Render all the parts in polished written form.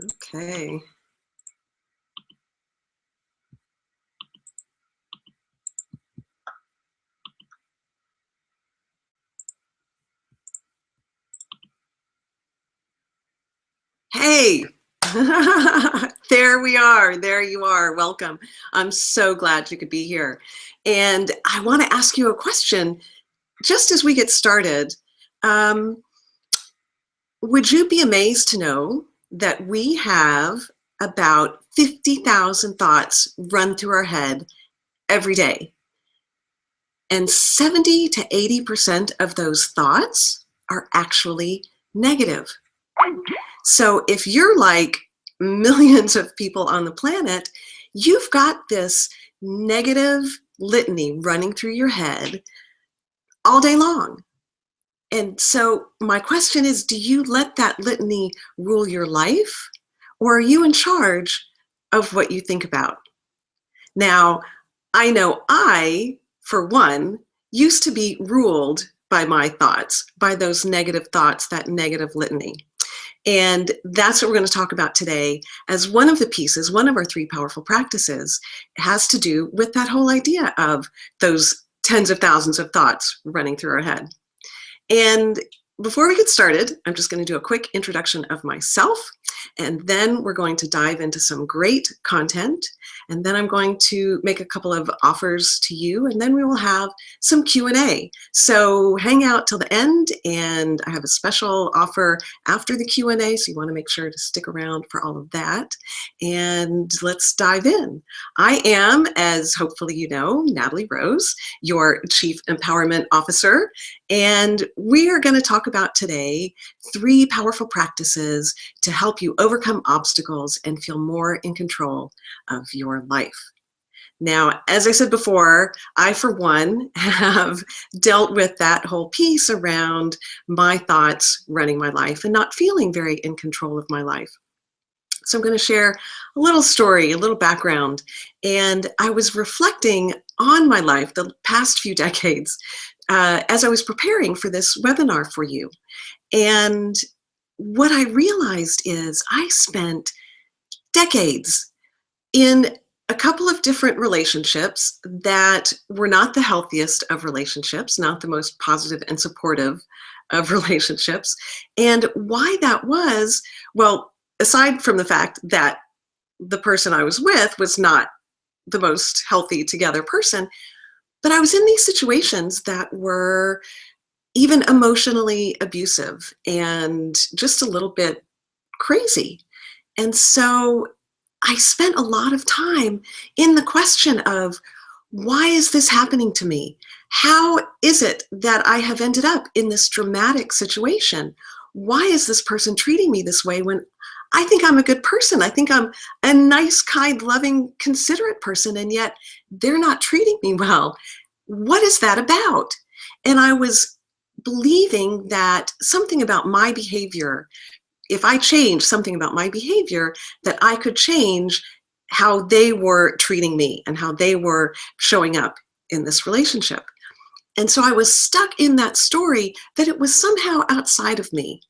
Okay. Hey, there we are. There you are. Welcome. I'm so glad you could be here. And I want to ask you a question just as we get started. Um, would you be amazed to know that we have about 50,000 thoughts run through our head every day? And 70 to 80% of those thoughts are actually negative. So if you're like millions of people on the planet, you've got this negative litany running through your head all day long. And so my question is, do you let that litany rule your life, or are you in charge of what you think about? Now, I know I, for one, used to be ruled by my thoughts, by those negative thoughts, that negative litany. And that's what we're going to talk about today as one of the pieces, one of our 3 powerful practices. It has to do with that whole idea of those tens of thousands of thoughts running through our head. And before we get started, I'm just going to do a quick introduction of myself, and then we're going to dive into some great content, and then I'm going to make a couple of offers to you, and then we will have some Q&A. So hang out till the end, and I have a special offer after the Q&A, so you want to make sure to stick around for all of that. And let's dive in. I am, as hopefully you know, Natalie Rose, your Chief Empowerment Officer, and we are going to talk about today 3 powerful practices to help you overcome obstacles and feel more in control of your life. Now, as I said before, I, for one, have dealt with that whole piece around my thoughts running my life and not feeling very in control of my life. So I'm going to share a little story, a little background. And I was reflecting on my life the past few decades as I was preparing for this webinar for you. And what I realized is I spent decades in a couple of different relationships that were not the healthiest of relationships, not the most positive and supportive of relationships. And why that was, well, aside from the fact that the person I was with was not the most healthy together person, but I was in these situations that were even emotionally abusive and just a little bit crazy. And so I spent a lot of time in the question of, why is this happening to me? How is it that I have ended up in this dramatic situation? Why is this person treating me this way when I think I'm a good person? I think I'm a nice, kind, loving, considerate person, and yet they're not treating me well. What is that about? And I was believing that something about my behavior, if I changed something about my behavior, that I could change how they were treating me and how they were showing up in this relationship. And so I was stuck in that story that it was somehow outside of me.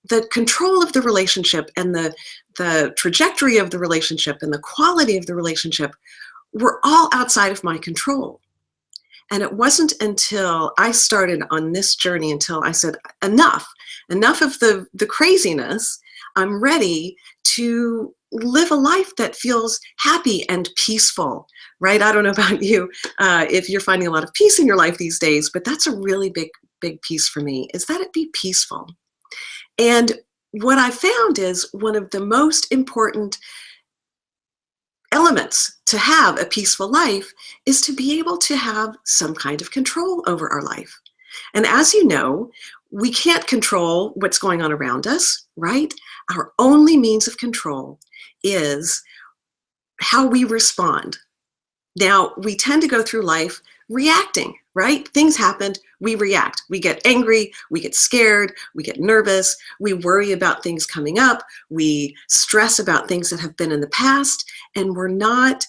The control of the relationship and the trajectory of the relationship and the quality of the relationship were all outside of my control. And it wasn't until I started on this journey, until I said, enough of the craziness. I'm ready to live a life that feels happy and peaceful, right? I don't know about you, if you're finding a lot of peace in your life these days, but that's a really big piece for me, is that it be peaceful. And what I found is one of the most important elements to have a peaceful life is to be able to have some kind of control over our life. And as you know, we can't control what's going on around us, right? Our only means of control is how we respond. Now, we tend to go through life reacting, right? Things happen, we react. We get angry, we get scared, we get nervous, we worry about things coming up, we stress about things that have been in the past, and we're not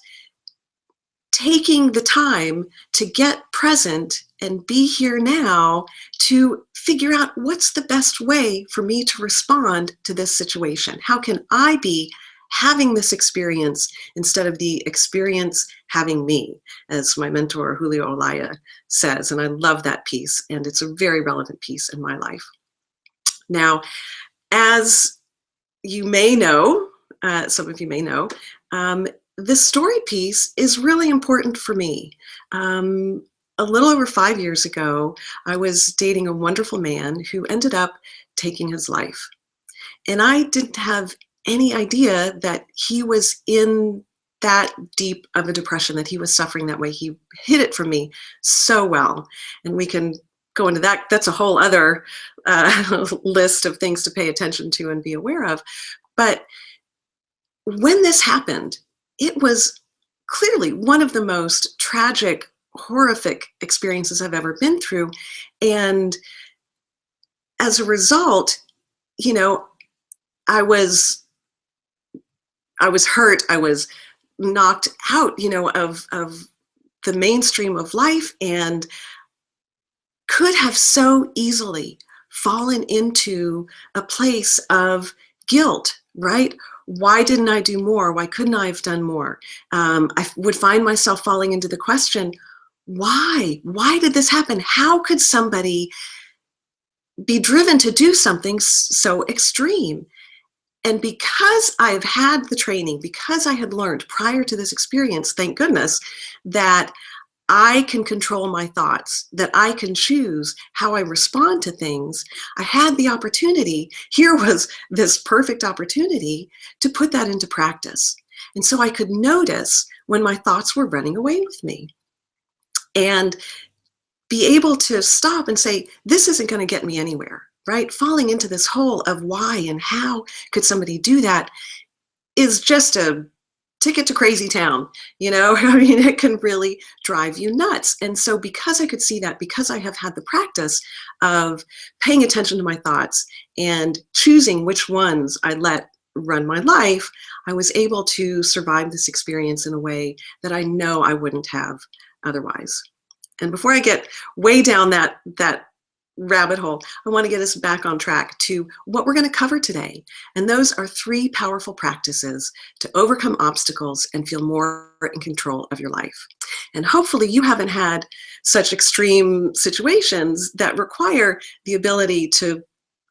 taking the time to get present and be here now to figure out what's the best way for me to respond to this situation. How can I be having this experience instead of the experience having me, as my mentor Julio Olaya says. And I love that piece, and it's a very relevant piece in my life. Now, as you may know, some of you may know, this story piece is really important for me. A little over 5 years ago, I was dating a wonderful man who ended up taking his life. And I didn't have any idea that he was in that deep of a depression, that he was suffering that way. He hid it from me so well. And we can go into that. That's a whole other list of things to pay attention to and be aware of. But when this happened, it was clearly one of the most tragic, horrific experiences I've ever been through. And as a result, you know, I was hurt. I was knocked out, you know, of the mainstream of life, and could have so easily fallen into a place of guilt, right? Why didn't I do more? Why couldn't I have done more? I would find myself falling into the question, why? Why did this happen? How could somebody be driven to do something so extreme? And because I've had the training, because I had learned prior to this experience, thank goodness, that I can control my thoughts, that I can choose how I respond to things, I had the opportunity, here was this perfect opportunity to put that into practice. And so I could notice when my thoughts were running away with me and be able to stop and say, this isn't going to get me anywhere, right? Falling into this hole of why and how could somebody do that is just a ticket to crazy town, you know? I mean, it can really drive you nuts. And so because I could see that, because I have had the practice of paying attention to my thoughts and choosing which ones I let run my life, I was able to survive this experience in a way that I know I wouldn't have otherwise. And before I get way down that rabbit hole, I want to get us back on track to what we're going to cover today. And those are 3 powerful practices to overcome obstacles and feel more in control of your life. And hopefully you haven't had such extreme situations that require the ability to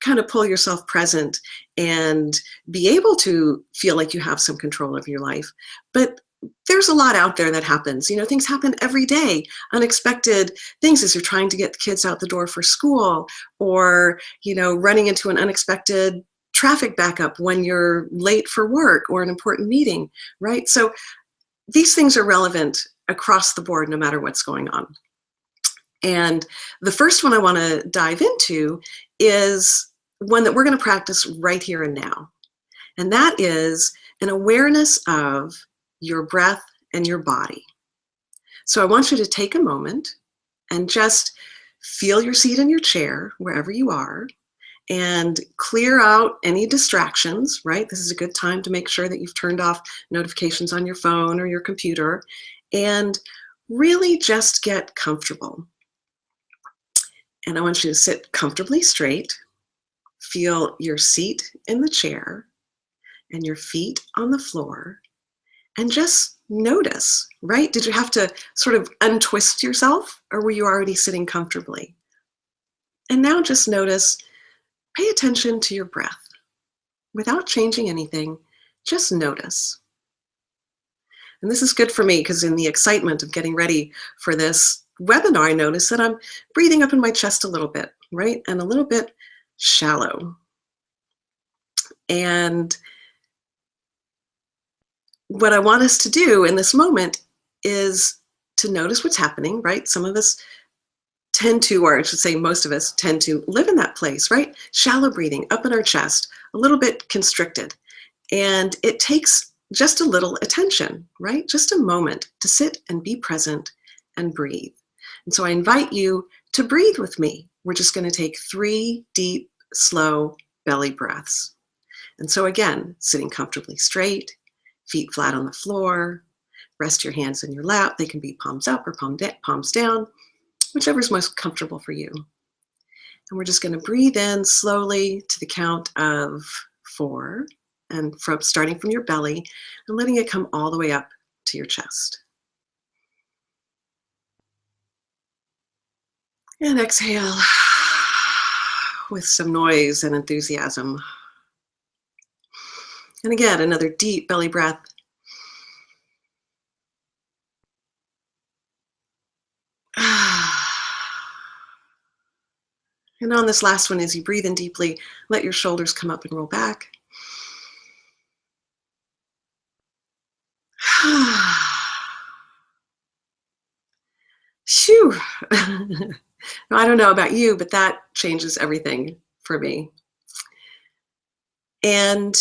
kind of pull yourself present and be able to feel like you have some control of your life. But there's a lot out there that happens. You know, things happen every day, unexpected things as you're trying to get the kids out the door for school, or, you know, running into an unexpected traffic backup when you're late for work or an important meeting, right? So these things are relevant across the board, no matter what's going on. And the first one I want to dive into is one that we're going to practice right here and now. And that is an awareness of your breath and your body. So I want you to take a moment and just feel your seat in your chair, wherever you are, and clear out any distractions, right? This is a good time to make sure that you've turned off notifications on your phone or your computer, and really just get comfortable. And I want you to sit comfortably straight, feel your seat in the chair and your feet on the floor, and just notice, right? Did you have to sort of untwist yourself, or were you already sitting comfortably? And now just notice, pay attention to your breath. Without changing anything, just notice. And this is good for me because in the excitement of getting ready for this webinar, I notice that I'm breathing up in my chest a little bit, right? And a little bit shallow. And what I want us to do in this moment is to notice what's happening, right? Some of us tend to, or I should say most of us tend to live in that place, right? Shallow breathing up in our chest, a little bit constricted. And it takes just a little attention, right? Just a moment to sit and be present and breathe. And so I invite you to breathe with me. We're just going to take 3 deep, slow belly breaths. And so again, sitting comfortably straight, feet flat on the floor, rest your hands in your lap. They can be palms up or palms down, whichever is most comfortable for you. And we're just going to breathe in slowly to the count of 4, and starting from your belly and letting it come all the way up to your chest. And exhale with some noise and enthusiasm. And again, another deep belly breath. And on this last one, as you breathe in deeply, let your shoulders come up and roll back. Phew. I don't know about you, but that changes everything for me. And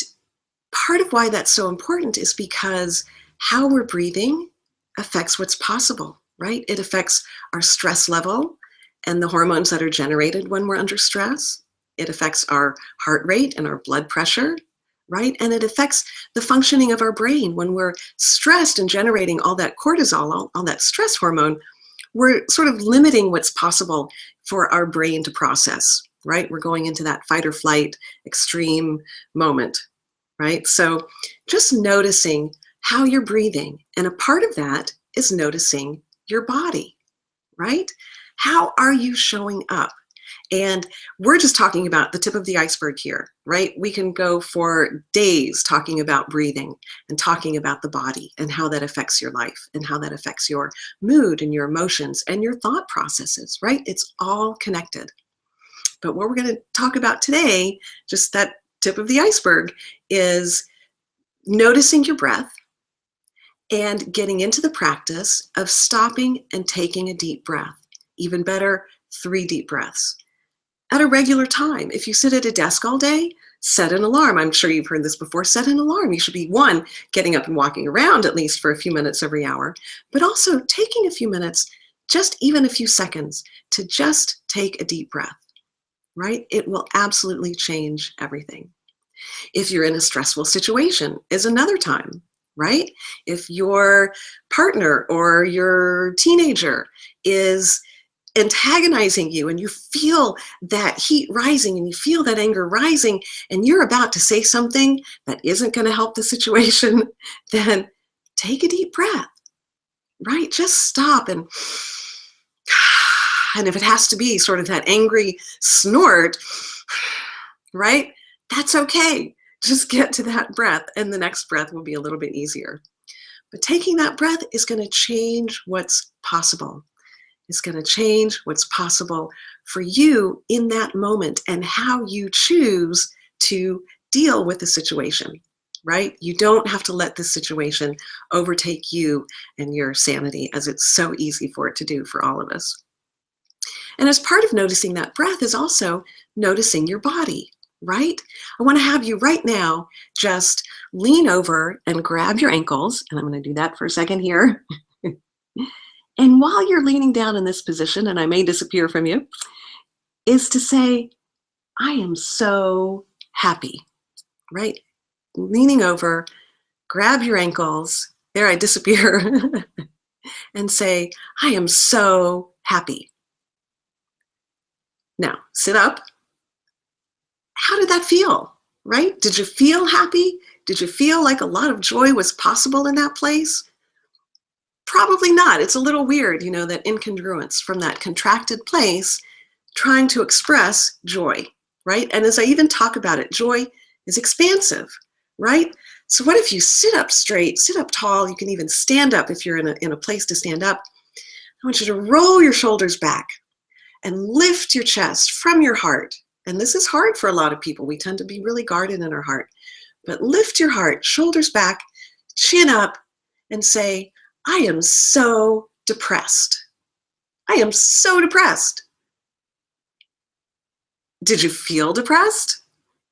part of why that's so important is because how we're breathing affects what's possible, right? It affects our stress level and the hormones that are generated when we're under stress. It affects our heart rate and our blood pressure, right? And it affects the functioning of our brain. When we're stressed and generating all that cortisol, all that stress hormone, we're sort of limiting what's possible for our brain to process, right? We're going into that fight or flight extreme moment, right? So just noticing how you're breathing. And a part of that is noticing your body, right? How are you showing up? And we're just talking about the tip of the iceberg here, right? We can go for days talking about breathing and talking about the body and how that affects your life and how that affects your mood and your emotions and your thought processes, right? It's all connected. But what we're going to talk about today, just that tip of the iceberg, is noticing your breath and getting into the practice of stopping and taking a deep breath. Even better, 3 deep breaths. At a regular time. If you sit at a desk all day, set an alarm. I'm sure you've heard this before. Set an alarm. You should be, 1, getting up and walking around at least for a few minutes every hour, but also taking a few minutes, just even a few seconds, to just take a deep breath, right? It will absolutely change everything. If you're in a stressful situation, is another time, right? If your partner or your teenager is antagonizing you and you feel that heat rising and you feel that anger rising and you're about to say something that isn't going to help the situation, then take a deep breath, right? Just stop and if it has to be sort of that angry snort, right? That's okay. Just get to that breath and the next breath will be a little bit easier. But taking that breath is going to change what's possible. It's going to change what's possible for you in that moment and how you choose to deal with the situation, right? You don't have to let this situation overtake you and your sanity, as it's so easy for it to do for all of us. And as part of noticing that breath is also noticing your body, right? I want to have you right now just lean over and grab your ankles, and I'm going to do that for a second here. And while you're leaning down in this position, and I may disappear from you, is to say, I am so happy, right? Leaning over, grab your ankles, there I disappear, and say, I am so happy. Now, sit up. How did that feel, right? Did you feel happy? Did you feel like a lot of joy was possible in that place? Probably not. It's a little weird, that incongruence from that contracted place trying to express joy, right? And as I even talk about it, joy is expansive, right? So what if you sit up straight, sit up tall, you can even stand up if you're in a place to stand up. I want you to roll your shoulders back and lift your chest from your heart. And this is hard for a lot of people. We tend to be really guarded in our heart. But lift your heart, shoulders back, chin up, and say, I am so depressed. I am so depressed. Did you feel depressed?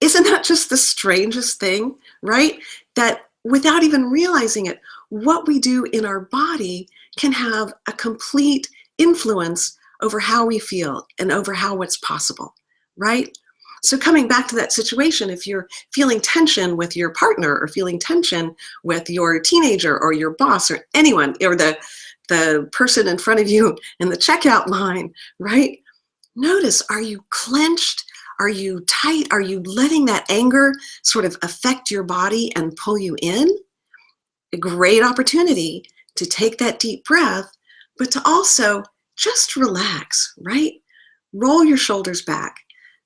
Isn't that just the strangest thing, right? That without even realizing it, what we do in our body can have a complete influence over how we feel and over how what's possible, right? So coming back to that situation, if you're feeling tension with your partner or feeling tension with your teenager or your boss or anyone or the person in front of you in the checkout line, right? Notice, are you clenched? Are you tight? Are you letting that anger sort of affect your body and pull you in? A great opportunity to take that deep breath, but to also just relax, right? Roll your shoulders back.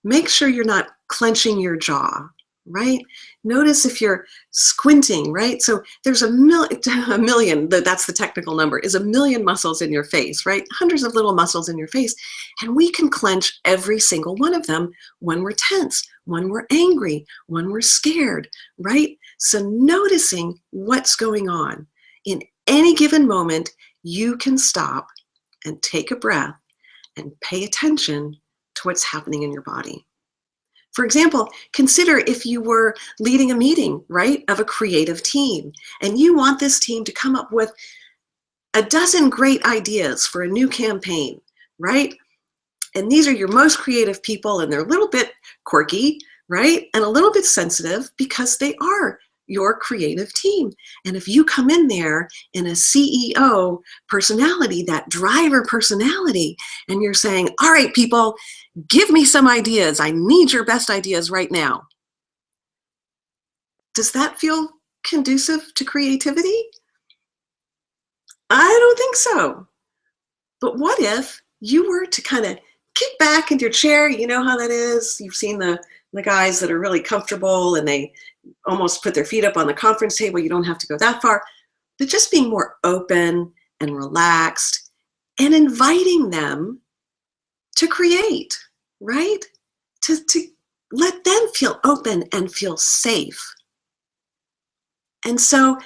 Make sure you're not clenching your jaw, right? Notice if you're squinting, right? So there's a million, that's the technical number, is a million muscles in your face, right? Hundreds of little muscles in your face. And we can clench every single one of them when we're tense, when we're angry, when we're scared, right? So noticing what's going on. In any given moment, you can stop and take a breath and pay attention to what's happening in your body. For example, consider if you were leading a meeting, right, of a creative team, and you want this team to come up with a dozen great ideas for a new campaign, right? And these are your most creative people, and they're a little bit quirky, right? And a little bit sensitive because they are your creative team. And if you come in there in a CEO personality, that driver personality, and you're saying, all right, people, give me some ideas. I need your best ideas right now. Does that feel conducive to creativity? I don't think so. But what if you were to kind of kick back in your chair? You know how that is. You've seen the guys that are really comfortable and they almost put their feet up on the conference table. You don't have to go that far. But just being more open and relaxed and inviting them to create, right? To let them feel open and feel safe. And so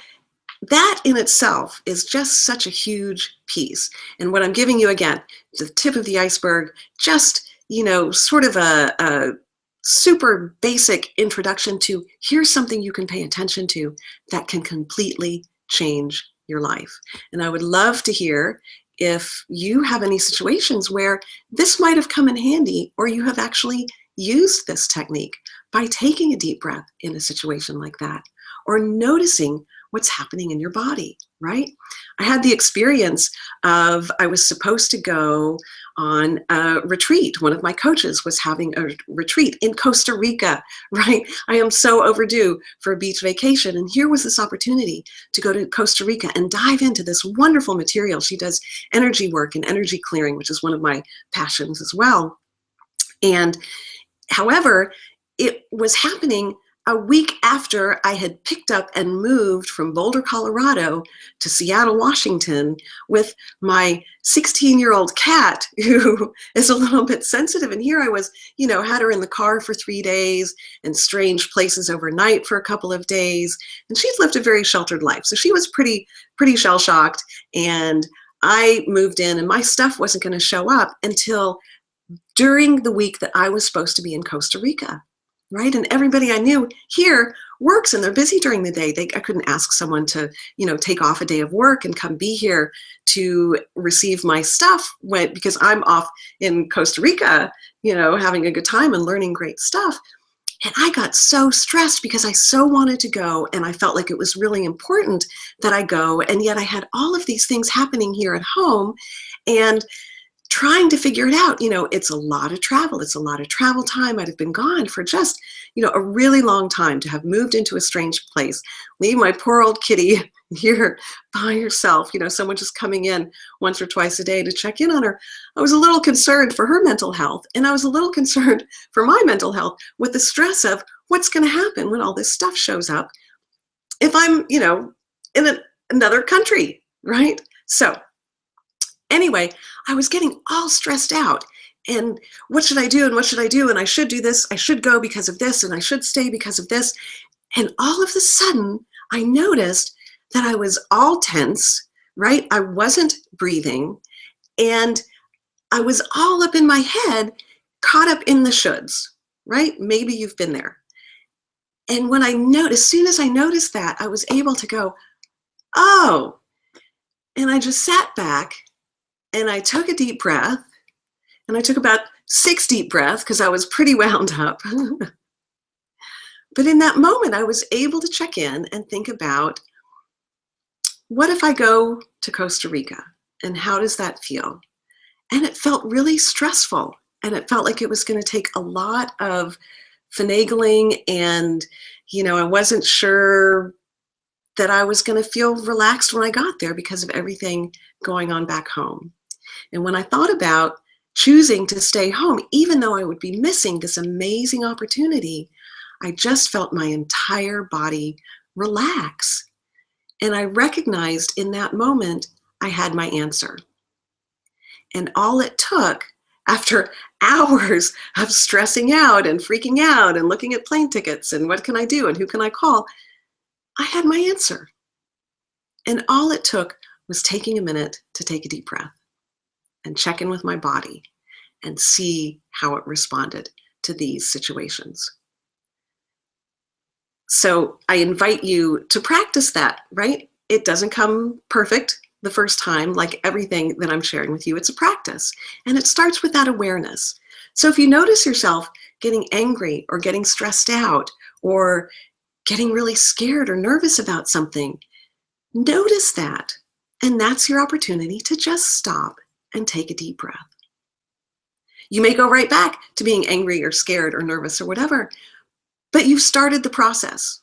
that in itself is just such a huge piece. And what I'm giving you, again, the tip of the iceberg, just, sort of a super basic introduction to here's something you can pay attention to that can completely change your life. And I would love to hear if you have any situations where this might have come in handy, or you have actually used this technique by taking a deep breath in a situation like that, or noticing what's happening in your body, right? I had the experience of, I was supposed to go on a retreat. One of my coaches was having a retreat in Costa Rica, right? I am so overdue for a beach vacation. And here was this opportunity to go to Costa Rica and dive into this wonderful material. She does energy work and energy clearing, which is one of my passions as well. And however, it was happening a week after I had picked up and moved from Boulder, Colorado to Seattle, Washington with my 16-year-old cat who is a little bit sensitive. And here I was, had her in the car for 3 days and strange places overnight for a couple of days. And she's lived a very sheltered life. So she was pretty shell-shocked. And I moved in and my stuff wasn't going to show up until during the week that I was supposed to be in Costa Rica. Right? And everybody I knew here works and they're busy during the day. I couldn't ask someone to, take off a day of work and come be here to receive my stuff because I'm off in Costa Rica, having a good time and learning great stuff. And I got so stressed because I so wanted to go and I felt like it was really important that I go. And yet I had all of these things happening here at home and trying to figure it out. It's a lot of travel. It's a lot of travel time. I'd have been gone for just, a really long time to have moved into a strange place, leave my poor old kitty here by herself, someone just coming in once or twice a day to check in on her. I was a little concerned for her mental health. And I was a little concerned for my mental health with the stress of what's going to happen when all this stuff shows up if I'm, in another country, right? So anyway, I was getting all stressed out. And what should I do? And what should I do? And I should do this. I should go because of this. And I should stay because of this. And all of a sudden, I noticed that I was all tense, right? I wasn't breathing. And I was all up in my head, caught up in the shoulds, right? Maybe you've been there. And when as soon as I noticed that, I was able to go, oh, and I just sat back and I took a deep breath, and I took about 6 deep breaths because I was pretty wound up. But in that moment, I was able to check in and think about, what if I go to Costa Rica and how does that feel? And it felt really stressful. And it felt like it was going to take a lot of finagling, and, I wasn't sure that I was going to feel relaxed when I got there because of everything going on back home. And when I thought about choosing to stay home, even though I would be missing this amazing opportunity, I just felt my entire body relax. And I recognized in that moment, I had my answer. And all it took, after hours of stressing out and freaking out and looking at plane tickets and what can I do and who can I call, I had my answer. And all it took was taking a minute to take a deep breath and check in with my body and see how it responded to these situations. So I invite you to practice that, right? It doesn't come perfect the first time, like everything that I'm sharing with you. It's a practice, and it starts with that awareness. So if you notice yourself getting angry or getting stressed out or getting really scared or nervous about something, notice that. And that's your opportunity to just stop and take a deep breath. You may go right back to being angry or scared or nervous or whatever, but you've started the process,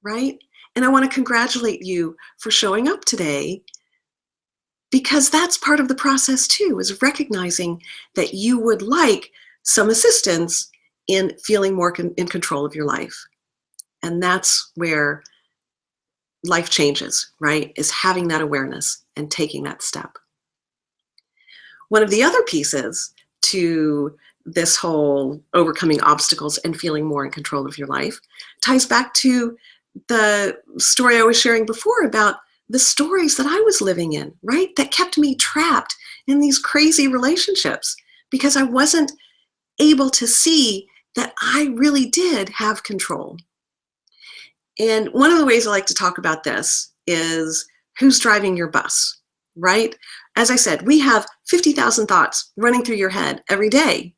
right? And I want to congratulate you for showing up today, because that's part of the process too, is recognizing that you would like some assistance in feeling more in control of your life. And that's where life changes, right? Is having that awareness and taking that step. One of the other pieces to this whole overcoming obstacles and feeling more in control of your life ties back to the story I was sharing before about the stories that I was living in, right? That kept me trapped in these crazy relationships because I wasn't able to see that I really did have control. And one of the ways I like to talk about this is who's driving your bus, right? As I said, we have 50,000 thoughts running through your head every day.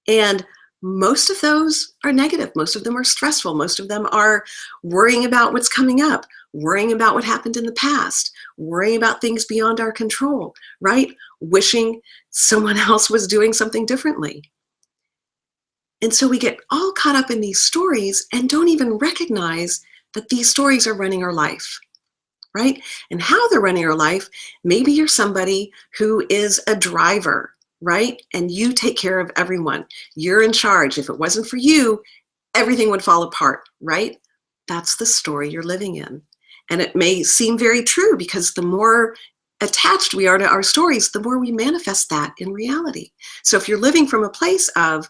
And most of those are negative. Most of them are stressful. Most of them are worrying about what's coming up, worrying about what happened in the past, worrying about things beyond our control, right? Wishing someone else was doing something differently. And so we get all caught up in these stories and don't even recognize that these stories are running our life, right? And how they're running our life, maybe you're somebody who is a driver, right? And you take care of everyone. You're in charge. If it wasn't for you, everything would fall apart, right? That's the story you're living in. And it may seem very true because the more attached we are to our stories, the more we manifest that in reality. So if you're living from a place of,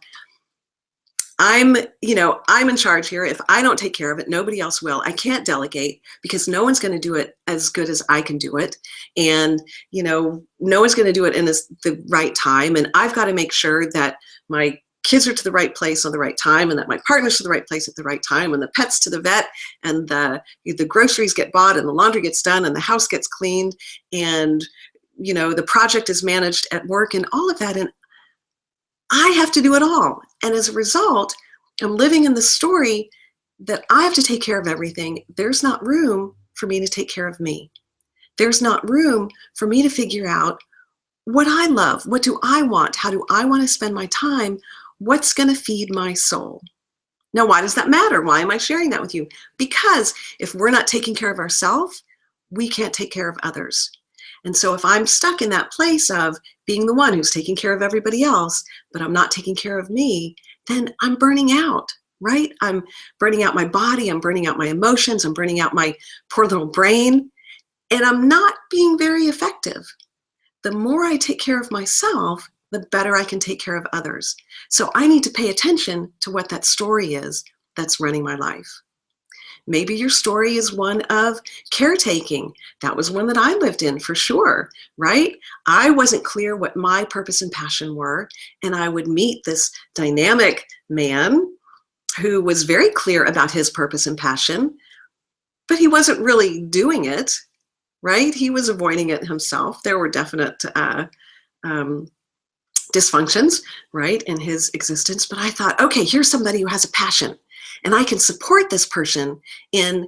I'm in charge here. If I don't take care of it, nobody else will. I can't delegate because no one's going to do it as good as I can do it. And, no one's going to do it in the right time. And I've got to make sure that my kids are to the right place on the right time, and that my partner's to the right place at the right time, and the pet's to the vet, and the groceries get bought, and the laundry gets done, and the house gets cleaned, and, the project is managed at work, and all of that. And I have to do it all. And as a result, I'm living in the story that I have to take care of everything. There's not room for me to take care of me. There's not room for me to figure out what I love. What do I want? How do I want to spend my time? What's going to feed my soul? Now, why does that matter? Why am I sharing that with you? Because if we're not taking care of ourselves, we can't take care of others. And so if I'm stuck in that place of being the one who's taking care of everybody else, but I'm not taking care of me, then I'm burning out, right? I'm burning out my body, I'm burning out my emotions, I'm burning out my poor little brain, and I'm not being very effective. The more I take care of myself, the better I can take care of others. So I need to pay attention to what that story is that's running my life. Maybe your story is one of caretaking. That was one that I lived in for sure, right? I wasn't clear what my purpose and passion were, and I would meet this dynamic man who was very clear about his purpose and passion, but he wasn't really doing it, right? He was avoiding it himself. There were definite dysfunctions, right, in his existence, but I thought, okay, here's somebody who has a passion, and I can support this person in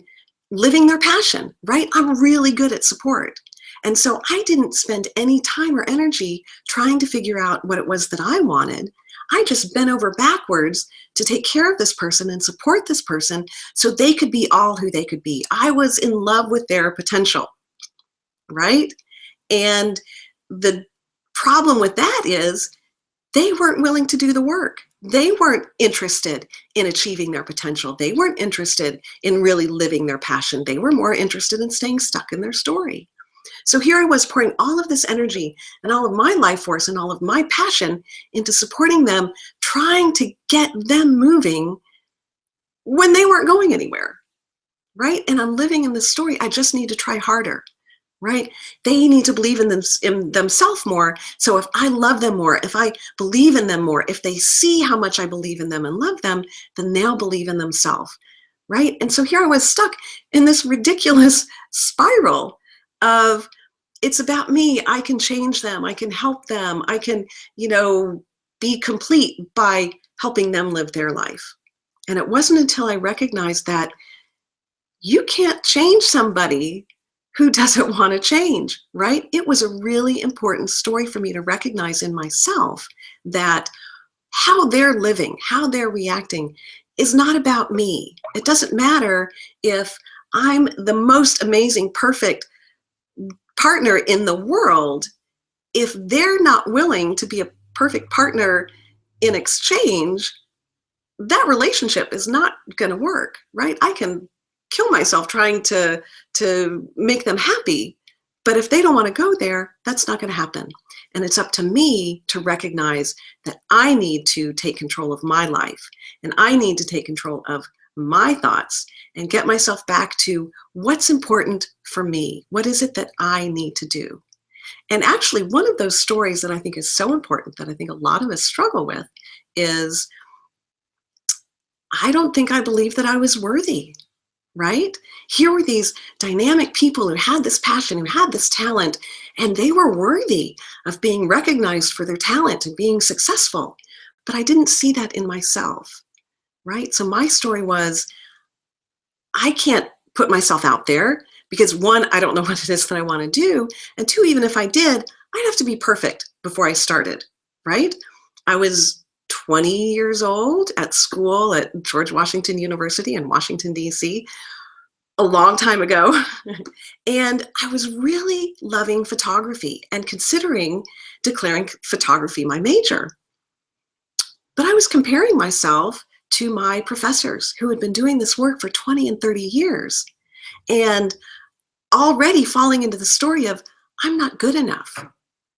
living their passion, right? I'm really good at support. And so I didn't spend any time or energy trying to figure out what it was that I wanted. I just bent over backwards to take care of this person and support this person so they could be all who they could be. I was in love with their potential, right? And the problem with that is they weren't willing to do the work. They weren't interested in achieving their potential. They weren't interested in really living their passion. They were more interested in staying stuck in their story. So here I was pouring all of this energy and all of my life force and all of my passion into supporting them, trying to get them moving when they weren't going anywhere, right? And I'm living in this story. I just need to try harder, right? They need to believe in themselves more. So if I love them more, if I believe in them more, if they see how much I believe in them and love them, then they'll believe in themselves, right? And so here I was stuck in this ridiculous spiral of, it's about me. I can change them. I can help them. I can, be complete by helping them live their life. And it wasn't until I recognized that you can't change somebody who doesn't want to change, right? It was a really important story for me to recognize in myself that how they're living, how they're reacting is not about me. It doesn't matter if I'm the most amazing, perfect partner in the world. If they're not willing to be a perfect partner in exchange, that relationship is not going to work, right? I can kill myself trying to make them happy, but if they don't want to go there, that's not going to happen. And it's up to me to recognize that I need to take control of my life, and I need to take control of my thoughts and get myself back to what's important for me. What is it that I need to do? And actually, one of those stories that I think is so important that I think a lot of us struggle with is, I don't think I believed that I was worthy, right? Here were these dynamic people who had this passion, who had this talent, and they were worthy of being recognized for their talent and being successful. But I didn't see that in myself, right? So my story was, I can't put myself out there because one, I don't know what it is that I want to do. And two, even if I did, I'd have to be perfect before I started, right? I was 20 years old at school at George Washington University in Washington, D.C., a long time ago. And I was really loving photography and considering declaring photography my major. But I was comparing myself to my professors who had been doing this work for 20 and 30 years and already falling into the story of, I'm not good enough.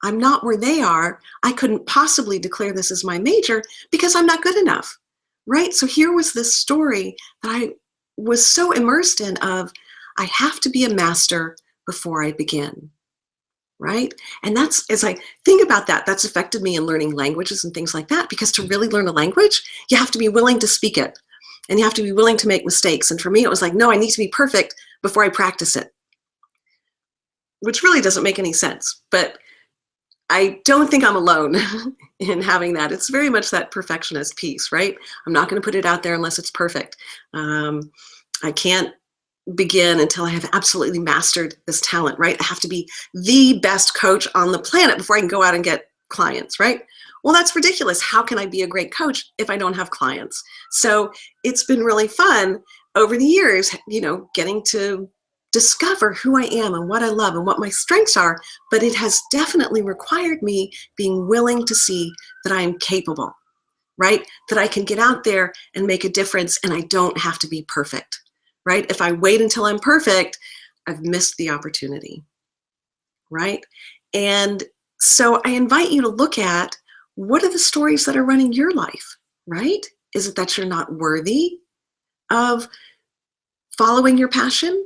I'm not where they are. I couldn't possibly declare this as my major because I'm not good enough, right? So here was this story that I was so immersed in of, I have to be a master before I begin, right? And that's, as I think about that, that's affected me in learning languages and things like that, because to really learn a language, you have to be willing to speak it and you have to be willing to make mistakes. And for me, it was like, no, I need to be perfect before I practice it, which really doesn't make any sense. But I don't think I'm alone in having that. It's very much that perfectionist piece, right? I'm not going to put it out there unless it's perfect. I can't begin until I have absolutely mastered this talent, right? I have to be the best coach on the planet before I can go out and get clients, right? Well, that's ridiculous. How can I be a great coach if I don't have clients? So it's been really fun over the years, getting to discover who I am and what I love and what my strengths are, but it has definitely required me being willing to see that I am capable, right? That I can get out there and make a difference and I don't have to be perfect, right? If I wait until I'm perfect, I've missed the opportunity, right? And so I invite you to look at, what are the stories that are running your life, right? Is it that you're not worthy of following your passion?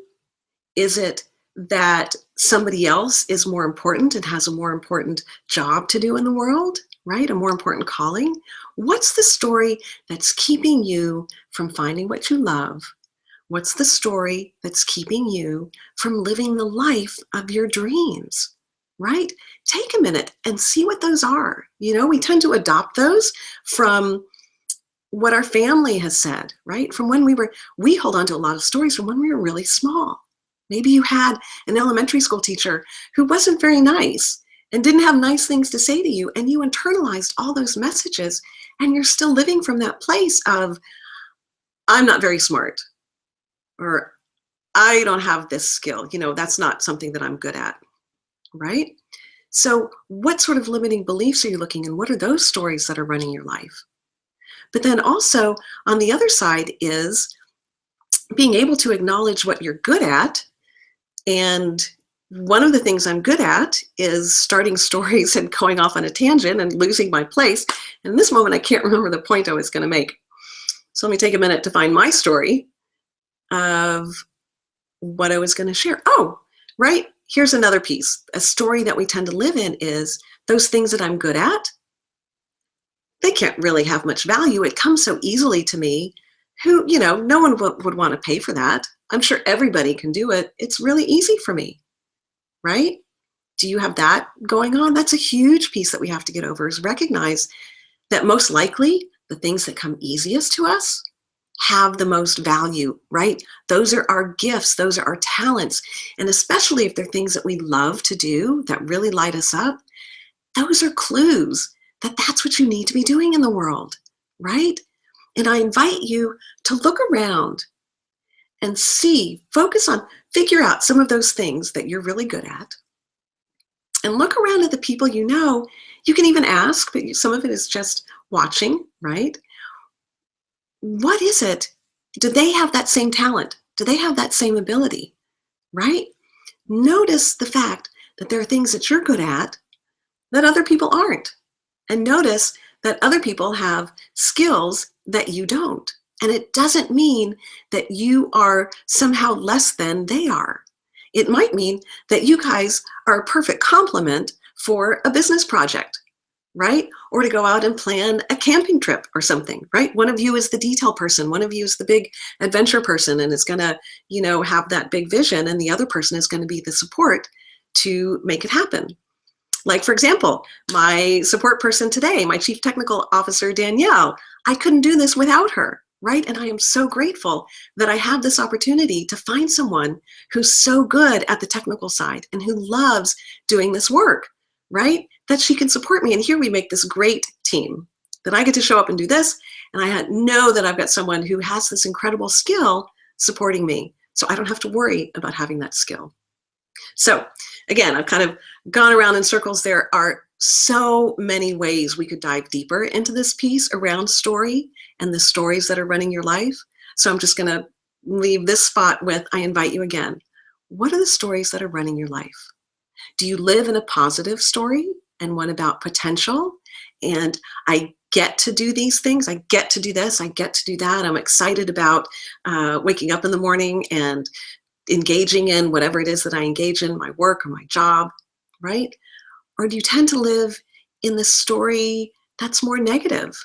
Is it that somebody else is more important and has a more important job to do in the world, right? A more important calling? What's the story that's keeping you from finding what you love? What's the story that's keeping you from living the life of your dreams, right? Take a minute and see what those are. We tend to adopt those from what our family has said, right? From when we hold on to a lot of stories from when we were really small, Maybe you had an elementary school teacher who wasn't very nice and didn't have nice things to say to you, and you internalized all those messages, and you're still living from that place of, I'm not very smart, or I don't have this skill. That's not something that I'm good at, right? So, what sort of limiting beliefs are you looking in? What are those stories that are running your life? But then also, on the other side is being able to acknowledge what you're good at. And one of the things I'm good at is starting stories and going off on a tangent and losing my place. And in this moment, I can't remember the point I was going to make. So let me take a minute to find my story of what I was going to share. Oh, right. Here's another piece. A story that we tend to live in is those things that I'm good at, they can't really have much value. It comes so easily to me. No one would want to pay for that. I'm sure everybody can do it. It's really easy for me, right? Do you have that going on? That's a huge piece that we have to get over, is recognize that most likely the things that come easiest to us have the most value, right? Those are our gifts. Those are our talents. And especially if they're things that we love to do that really light us up, those are clues that that's what you need to be doing in the world, right? And I invite you to look around and figure out some of those things that you're really good at. And look around at the people you know. You can even ask, but some of it is just watching, right? What is it? Do they have that same talent? Do they have that same ability, right? Notice the fact that there are things that you're good at that other people aren't. And notice that other people have skills that you don't. And it doesn't mean that you are somehow less than they are. It might mean that you guys are a perfect complement for a business project, right? Or to go out and plan a camping trip or something, right? One of you is the detail person. One of you is the big adventure person and is going to, have that big vision. And the other person is going to be the support to make it happen. Like, for example, my support person today, my Chief Technical Officer, Danielle, I couldn't do this without her, right? And I am so grateful that I have this opportunity to find someone who's so good at the technical side and who loves doing this work, right? That she can support me. And here we make this great team that I get to show up and do this. And I know that I've got someone who has this incredible skill supporting me. So I don't have to worry about having that skill. So again, I've kind of gone around in circles. There are so many ways we could dive deeper into this piece around story and the stories that are running your life. So I'm just going to leave this spot with, I invite you again. What are the stories that are running your life? Do you live in a positive story and one about potential? And I get to do these things. I get to do this. I get to do that. I'm excited about waking up in the morning and engaging in whatever it is that I engage in, my work or my job, right? Or do you tend to live in the story that's more negative,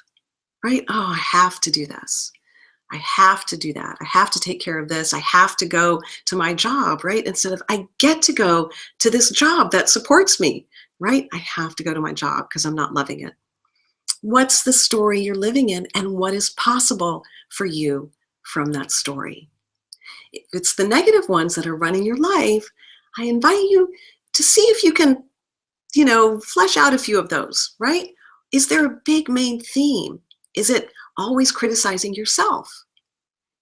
right? Oh, I have to do this. I have to do that. I have to take care of this. I have to go to my job, right? Instead of, I get to go to this job that supports me, right? I have to go to my job because I'm not loving it. What's the story you're living in, and what is possible for you from that story? If it's the negative ones that are running your life, I invite you to see if you can, flesh out a few of those, right? Is there a big main theme? Is it always criticizing yourself?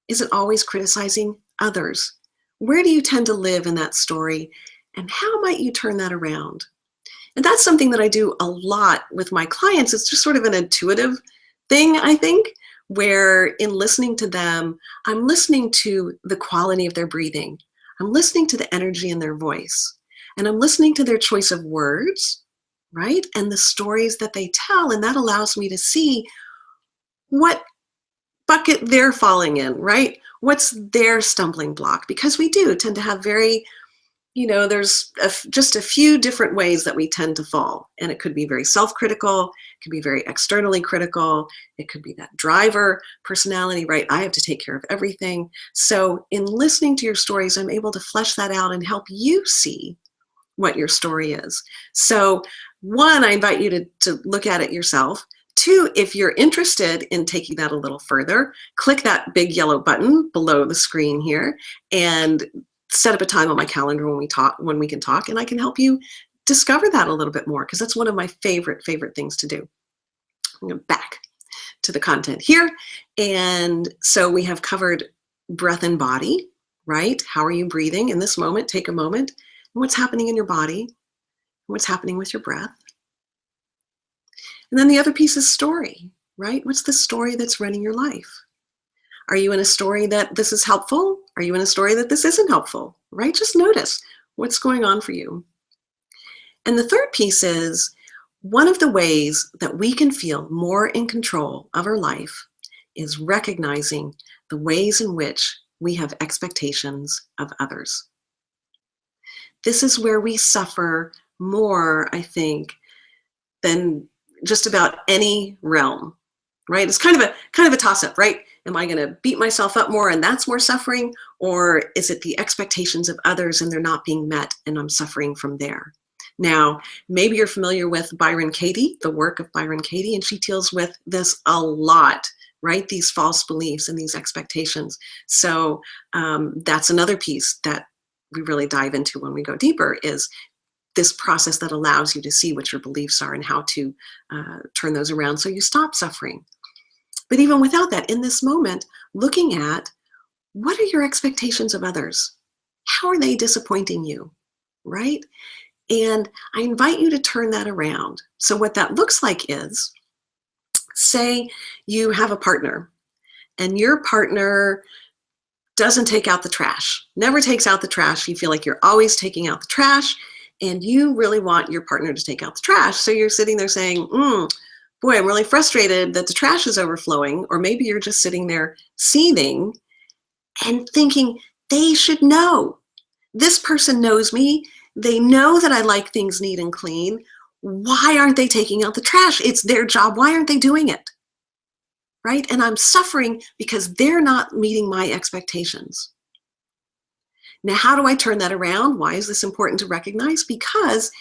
Is it always criticizing others? Where do you tend to live in that story? And how might you turn that around? And that's something that I do a lot with my clients. It's just sort of an intuitive thing, I think, where in listening to them, I'm listening to the quality of their breathing. I'm listening to the energy in their voice. And I'm listening to their choice of words, right? And the stories that they tell. And that allows me to see what bucket they're falling in, right? What's their stumbling block? Because we do tend to have very, there's just a few different ways that we tend to fall. And it could be very self-critical. It could be very externally critical. It could be that driver personality, right? I have to take care of everything. So in listening to your stories, I'm able to flesh that out and help you see what your story is. So one, I invite you to look at it yourself. Two, if you're interested in taking that a little further, click that big yellow button below the screen here and set up a time on my calendar when we can talk, and I can help you discover that a little bit more, because that's one of my favorite things to do. Back to the content here. And so we have covered breath and body, right? How are you breathing in this moment? Take a moment. What's happening in your body? What's happening with your breath? And then the other piece is story, right? What's the story that's running your life? Are you in a story that this is helpful? Are you in a story that this isn't helpful, right? Just notice what's going on for you. And the third piece is, one of the ways that we can feel more in control of our life is recognizing the ways in which we have expectations of others. This is where we suffer more, I think, than just about any realm, right? It's kind of a toss-up, right? Am I going to beat myself up more and that's more suffering? Or is it the expectations of others and they're not being met and I'm suffering from there? Now, maybe you're familiar with Byron Katie, the work of Byron Katie, and she deals with this a lot, right? These false beliefs and these expectations. So that's another piece that we really dive into when we go deeper, is this process that allows you to see what your beliefs are and how to turn those around so you stop suffering. But even without that, in this moment, looking at, what are your expectations of others? How are they disappointing you, right? And I invite you to turn that around. So what that looks like is, say you have a partner and your partner doesn't take out the trash, never takes out the trash. You feel like you're always taking out the trash and you really want your partner to take out the trash. So you're sitting there saying, boy, I'm really frustrated that the trash is overflowing. Or maybe you're just sitting there seething and thinking, they should know. This person knows me. They know that I like things neat and clean. Why aren't they taking out the trash? It's their job. Why aren't they doing it? Right? And I'm suffering because they're not meeting my expectations. Now, how do I turn that around? Why is this important to recognize? Because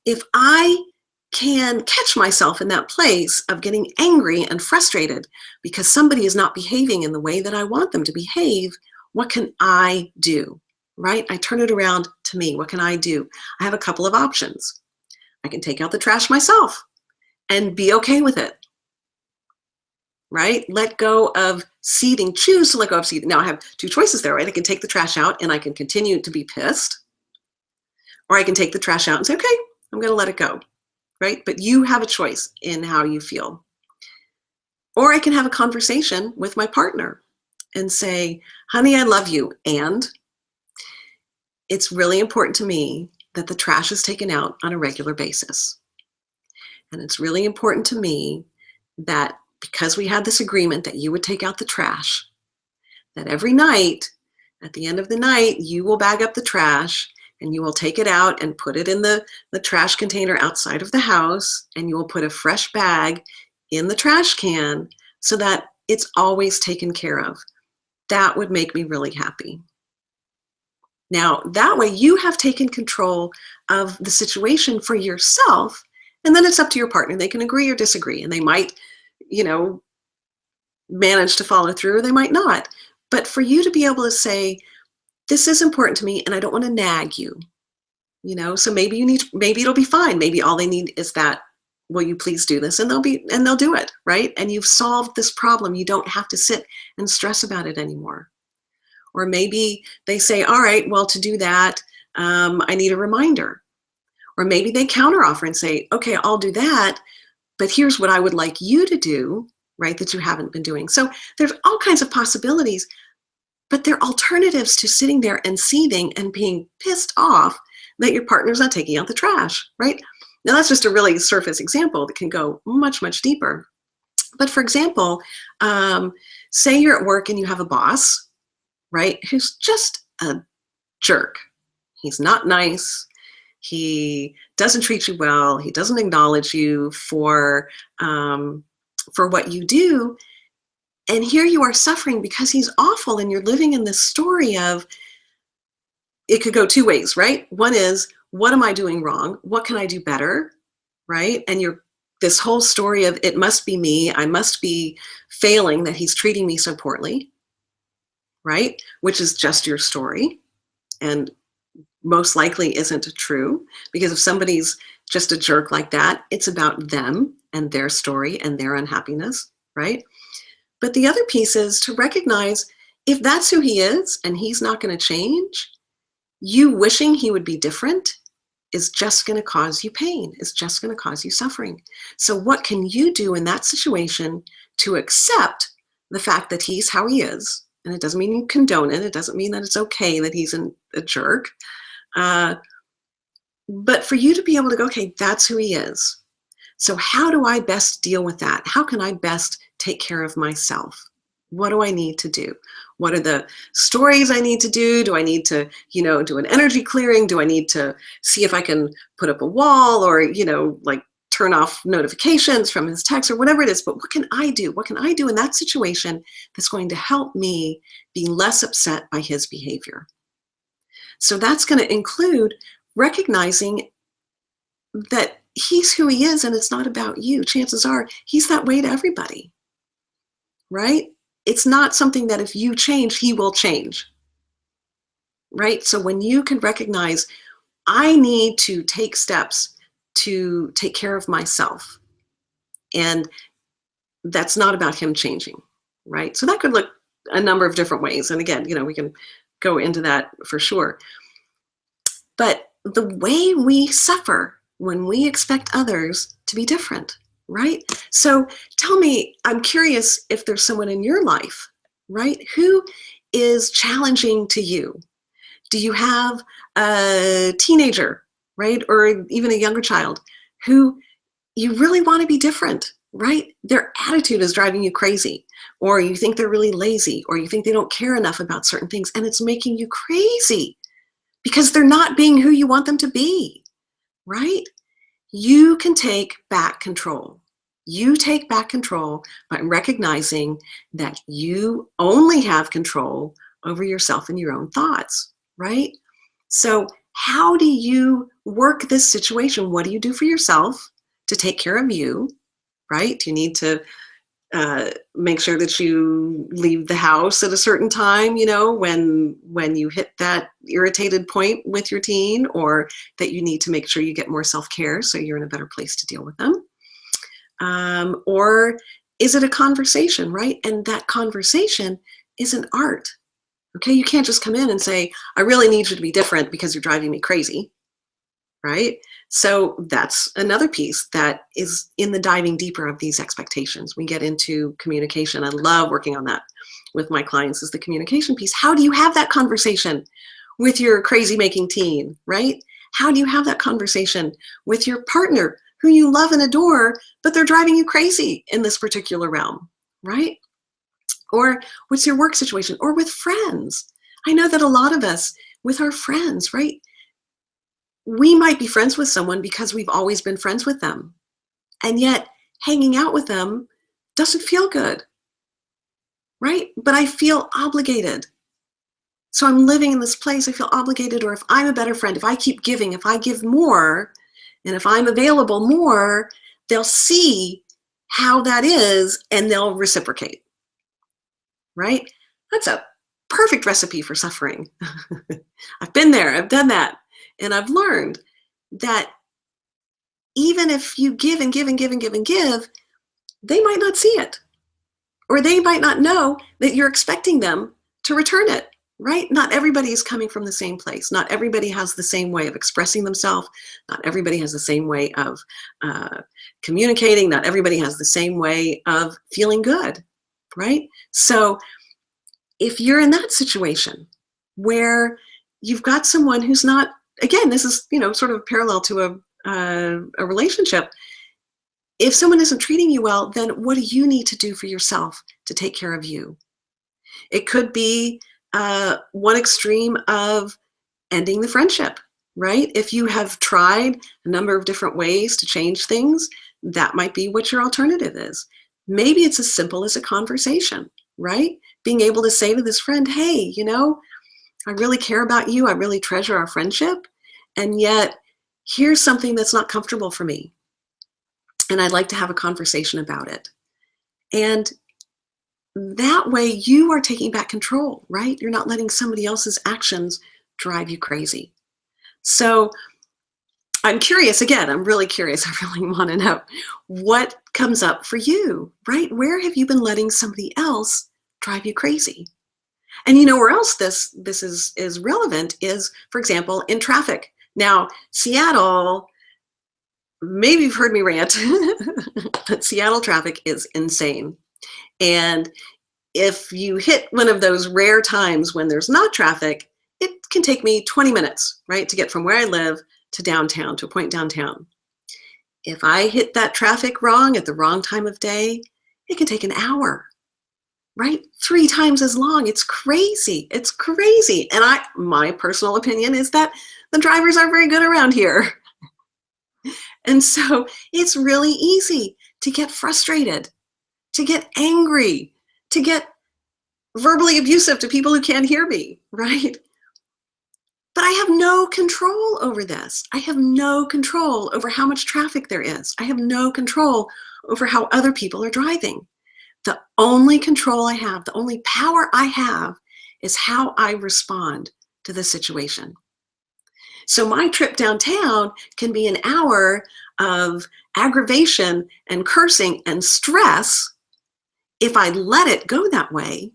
if I can catch myself in that place of getting angry and frustrated because somebody is not behaving in the way that I want them to behave, what can I do? Right? I turn it around to me. What can I do? I have a couple of options. I can take out the trash myself and be okay with it. Right? Let go of seething. Choose to let go of seething. Now I have two choices there, right? I can take the trash out and I can continue to be pissed. Or I can take the trash out and say, okay, I'm going to let it go. Right? But you have a choice in how you feel. Or I can have a conversation with my partner and say, honey, I love you. And it's really important to me that the trash is taken out on a regular basis. And it's really important to me that because we had this agreement that you would take out the trash, that every night, at the end of the night, you will bag up the trash and you will take it out and put it in the trash container outside of the house, and you will put a fresh bag in the trash can so that it's always taken care of. That would make me really happy. Now, that way you have taken control of the situation for yourself, and then it's up to your partner. They can agree or disagree, and they might, manage to follow through, or they might not. But for you to be able to say, this is important to me, and I don't want to nag you, so maybe it'll be fine. Maybe all they need is that, will you please do this? And they'll do it, right? And you've solved this problem. You don't have to sit and stress about it anymore. Or maybe they say, all right, well, to do that, I need a reminder. Or maybe they counteroffer and say, okay, I'll do that, but here's what I would like you to do, right, that you haven't been doing. So there's all kinds of possibilities, but they're alternatives to sitting there and seething and being pissed off that your partner's not taking out the trash, right? Now, that's just a really surface example that can go much, much deeper. But for example, say you're at work and you have a boss, right, who's just a jerk. He's not nice. He doesn't treat you well. He doesn't acknowledge you for what you do. And here you are suffering because he's awful, and you're living in this story of, it could go two ways, right? One is, what am I doing wrong? What can I do better, right? And this whole story of, it must be me. I must be failing that he's treating me so poorly, right? Which is just your story. and most likely isn't true, because if somebody's just a jerk like that, it's about them and their story and their unhappiness, right? But the other piece is to recognize if that's who he is and he's not going to change, you wishing he would be different is just going to cause you pain, is just going to cause you suffering. So what can you do in that situation to accept the fact that he's how he is? And it doesn't mean you condone it. It doesn't mean that it's okay that he's a jerk. But for you to be able to go, okay, that's who he is. So how do I best deal with that? How can I best take care of myself? What do I need to do? What are the stories I need to do? Do I need to, do an energy clearing? Do I need to see if I can put up a wall or, like turn off notifications from his text or whatever it is? But what can I do? What can I do in that situation that's going to help me be less upset by his behavior? So that's going to include recognizing that he's who he is and it's not about you. Chances are he's that way to everybody, right? It's not something that if you change, he will change, right? So when you can recognize, I need to take steps to take care of myself, and that's not about him changing, right? So that could look a number of different ways. And again, we can go into that for sure. But the way we suffer when we expect others to be different, right? So tell me, I'm curious if there's someone in your life, right, who is challenging to you. Do you have a teenager, right, or even a younger child who you really want to be different, right? Their attitude is driving you crazy, or you think they're really lazy, or you think they don't care enough about certain things, and it's making you crazy because they're not being who you want them to be, right? You can take back control. You take back control by recognizing that you only have control over yourself and your own thoughts, right? So how do you work this situation? What do you do for yourself to take care of you, right? You need to make sure that you leave the house at a certain time, when you hit that irritated point with your teen, or that you need to make sure you get more self-care so you're in a better place to deal with them. Or is it a conversation, right? And that conversation is an art. Okay, you can't just come in and say, I really need you to be different because you're driving me crazy, right? So that's another piece that is in the diving deeper of these expectations. We get into communication. I love working on that with my clients, is the communication piece. How do you have that conversation with your crazy making teen, right? How do you have that conversation with your partner who you love and adore, but they're driving you crazy in this particular realm, right? Or what's your work situation, or with friends? I know that a lot of us, with our friends, right? We might be friends with someone because we've always been friends with them. And yet hanging out with them doesn't feel good, right? But I feel obligated. So I'm living in this place, I feel obligated. Or if I'm a better friend, if I keep giving, if I give more, and if I'm available more, they'll see how that is and they'll reciprocate, right? That's a perfect recipe for suffering. I've been there, I've done that. And I've learned that even if you give and give and give and give and give, they might not see it. Or they might not know that you're expecting them to return it, right? Not everybody is coming from the same place. Not everybody has the same way of expressing themselves. Not everybody has the same way of communicating. Not everybody has the same way of feeling good, right? So if you're in that situation where you've got someone who's not, again, this is, sort of parallel to a relationship. If someone isn't treating you well, then what do you need to do for yourself to take care of you? It could be one extreme of ending the friendship, right? If you have tried a number of different ways to change things, that might be what your alternative is. Maybe it's as simple as a conversation, right? Being able to say to this friend, hey, I really care about you. I really treasure our friendship. And yet, here's something that's not comfortable for me. And I'd like to have a conversation about it. And that way you are taking back control, right? You're not letting somebody else's actions drive you crazy. So I'm curious, again, I'm really curious. I really want to know what comes up for you, right? Where have you been letting somebody else drive you crazy? And you know where else this is relevant is, for example, in traffic. Now, Seattle, maybe you've heard me rant, but Seattle traffic is insane. And if you hit one of those rare times when there's not traffic, it can take me 20 minutes, right, to get from where I live to downtown, to a point downtown. If I hit that traffic wrong at the wrong time of day, it can take an hour, right? 3 times as long. It's crazy. It's crazy. And my personal opinion is that the drivers aren't very good around here. And so it's really easy to get frustrated, to get angry, to get verbally abusive to people who can't hear me, right? But I have no control over this. I have no control over how much traffic there is. I have no control over how other people are driving. The only control I have, the only power I have is how I respond to the situation. So my trip downtown can be an hour of aggravation and cursing and stress if I let it go that way,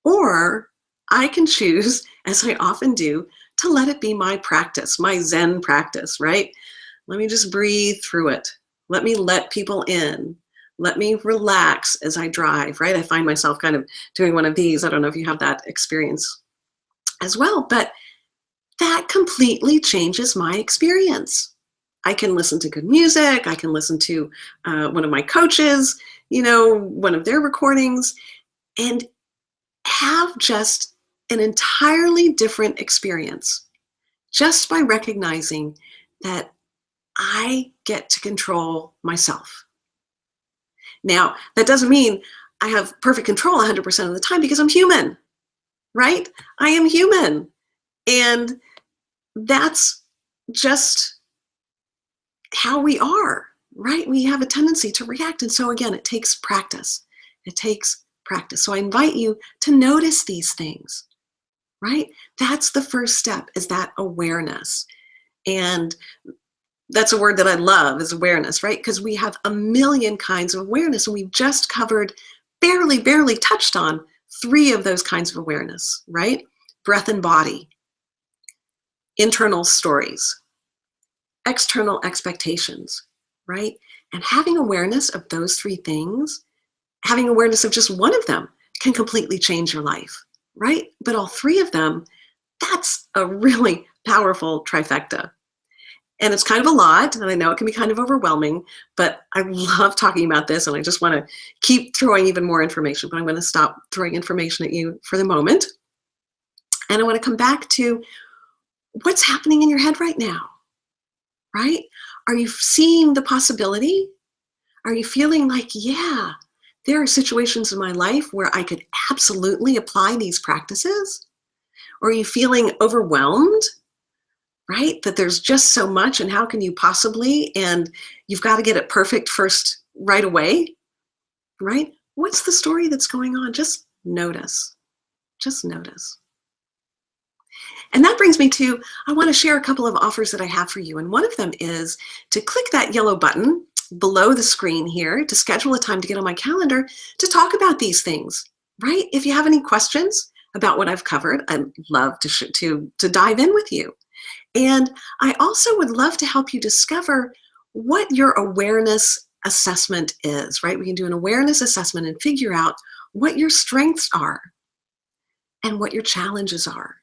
or I can choose, as I often do, to let it be my practice, my Zen practice, right? Let me just breathe through it. Let me let people in. Let me relax as I drive, right? I find myself kind of doing one of these. I don't know if you have that experience as well, but that completely changes my experience. I can listen to good music. I can listen to one of my coaches, one of their recordings, and have just an entirely different experience just by recognizing that I get to control myself. Now, that doesn't mean I have perfect control 100% of the time, because I'm human, right? I am human. And that's just how we are, right? We have a tendency to react. And so again, it takes practice. It takes practice. So I invite you to notice these things, right? That's the first step, is that awareness. And that's a word that I love, is awareness, right? Because we have a million kinds of awareness, and we've just covered, barely touched on 3 of those kinds of awareness, right? Breath and body, internal stories, external expectations, right? And having awareness of those 3 things, having awareness of just one of them, can completely change your life, right? But all 3 of them, that's a really powerful trifecta. And it's kind of a lot, and I know it can be kind of overwhelming, but I love talking about this, and I just want to keep throwing even more information, but I'm going to stop throwing information at you for the moment. And I want to come back to what's happening in your head right now, right? Are you seeing the possibility? Are you feeling like, yeah, there are situations in my life where I could absolutely apply these practices? Or are you feeling overwhelmed? Right? That there's just so much, and how can you possibly, and you've got to get it perfect first right away, right? What's the story that's going on? Just notice. Just notice. And that brings me to, I want to share a couple of offers that I have for you. And one of them is to click that yellow button below the screen here to schedule a time to get on my calendar to talk about these things, right? If you have any questions about what I've covered, I'd love to dive in with you. And I also would love to help you discover what your awareness assessment is, right? We can do an awareness assessment and figure out what your strengths are and what your challenges are.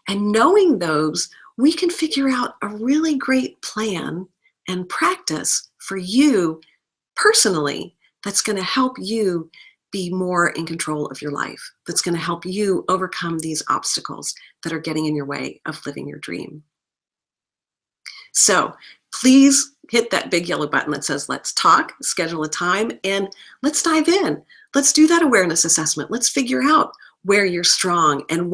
And knowing those, we can figure out a really great plan and practice for you personally that's going to help you be more in control of your life, that's going to help you overcome these obstacles that are getting in your way of living your dream. So please hit that big yellow button that says let's talk, schedule a time, and let's dive in. Let's do that awareness assessment. Let's figure out where you're strong and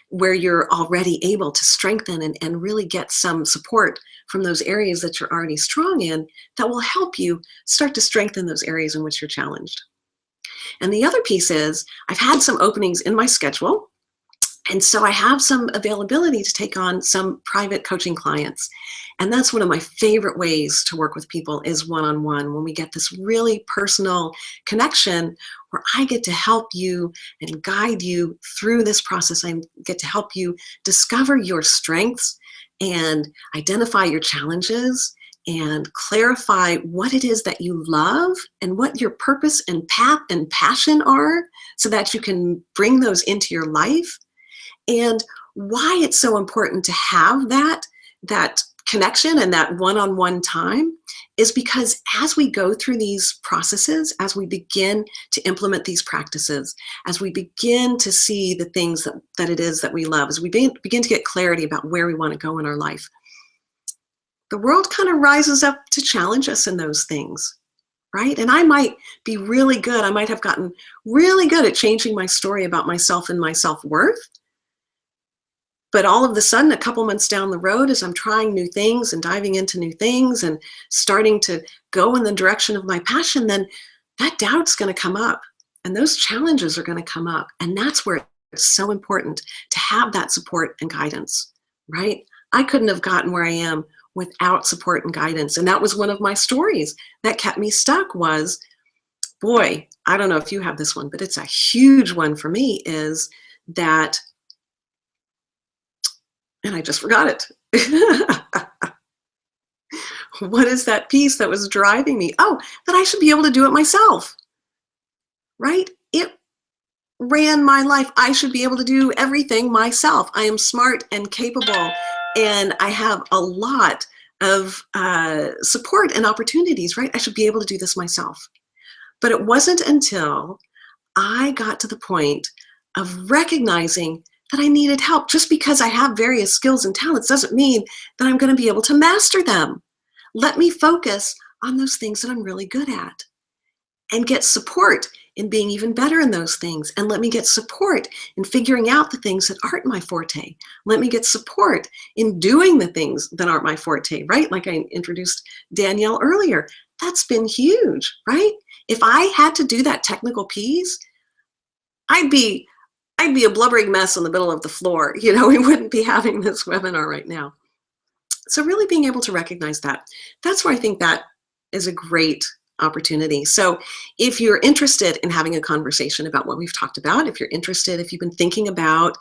where you're already able to strengthen and really get some support from those areas that you're already strong in that will help you start to strengthen those areas in which you're challenged. And the other piece is, I've had some openings in my schedule And so I have some availability to take on some private coaching clients. And that's one of my favorite ways to work with people is one-on-one, when we get this really personal connection where I get to help you and guide you through this process. I get to help you discover your strengths and identify your challenges and clarify what it is that you love and what your purpose and path and passion are so that you can bring those into your life, and why it's so important to have that connection and that one-on-one time is because as we go through these processes, as we begin to implement these practices, as we begin to see the things that it is that we love, as we begin to get clarity about where we want to go in our life, the world kind of rises up to challenge us in those things, right? And I might be really good. I might have gotten really good at changing my story about myself and my self-worth. But all of a sudden, a couple months down the road, as I'm trying new things and diving into new things and starting to go in the direction of my passion, then that doubt's going to come up and those challenges are going to come up. And that's where it's so important to have that support and guidance, right? I couldn't have gotten where I am without support and guidance. And that was one of my stories that kept me stuck was, boy, I don't know if you have this one, but it's a huge one for me, is that, and I just forgot it. What is that piece that was driving me? Oh, that I should be able to do it myself, right? It ran my life. I should be able to do everything myself. I am smart and capable, and I have a lot of support and opportunities, right? I should be able to do this myself. But it wasn't until I got to the point of recognizing that I needed help. Just because I have various skills and talents doesn't mean that I'm going to be able to master them. Let me focus on those things that I'm really good at and get support in being even better in those things. And let me get support in figuring out the things that aren't my forte. Let me get support in doing the things that aren't my forte, right? Like I introduced Danielle earlier. That's been huge, right? If I had to do that technical piece, I'd be a blubbering mess in the middle of the floor. You know, we wouldn't be having this webinar right now. So really being able to recognize that's where I think that is a great opportunity. So if you're interested in having a conversation about what we've talked about, if you've been thinking about,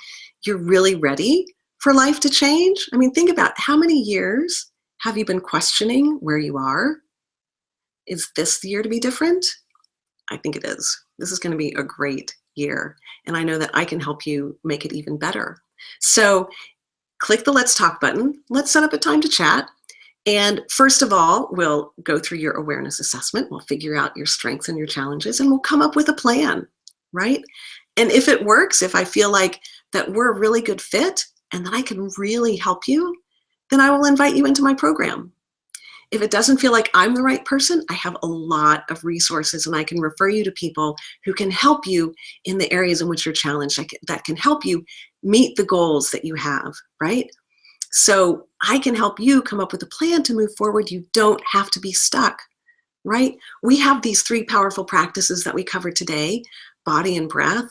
you're really ready for life to change. I mean, think about how many years have you been questioning where you are? Is this the year to be different? I think it is. This is going to be a great year. And I know that I can help you make it even better. So click the Let's Talk button. Let's set up a time to chat. And first of all, we'll go through your awareness assessment. We'll figure out your strengths and your challenges, and we'll come up with a plan, right? And if it works, if I feel like that we're a really good fit and that I can really help you, then I will invite you into my program. If it doesn't feel like I'm the right person, I have a lot of resources and I can refer you to people who can help you in the areas in which you're challenged, that can help you meet the goals that you have, right? So I can help you come up with a plan to move forward. You don't have to be stuck, right? We have these 3 powerful practices that we covered today: body and breath,